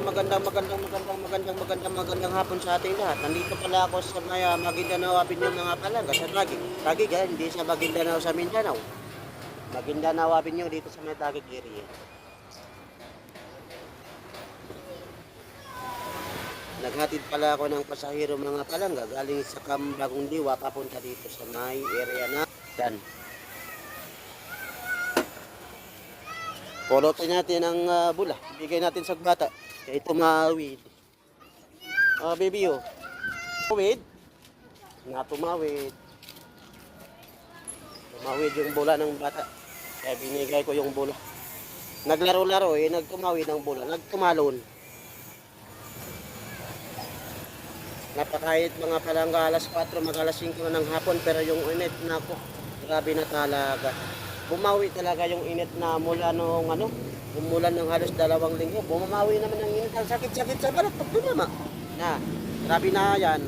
magandang hapon sa ating lahat. Nandito pala ako sa Maguindanao Avenue mga palangga sa Taguig. Taguig hindi sa Maguindanao sa Mindanao. Maguindanao Avenue dito sa may Taguig area. Naghatid pala ako ng pasahero mga palangga galing sa Bagong Diwa papunta dito sa may area na Dan. Pulutin natin ang bula. Bigay natin sa bata. Kaya tumawid. Baby oh. Tumawid. Nga tumawid. Tumawid yung bula ng bata. Kaya binigay ko yung bula. Naglaro-laro nagtumawid ang bula. Nagtumalon. Napakahit mga palangga alas 4, mag-alas 5 na ng hapon. Pero yung init na ako. Grabe na talaga. Bumawi talaga yung init na mula nung umulan ng halos 2 linggo. Bumawi naman ang init. Ang sakit-sakit sa balat pag dumama. Na, grabe na yan.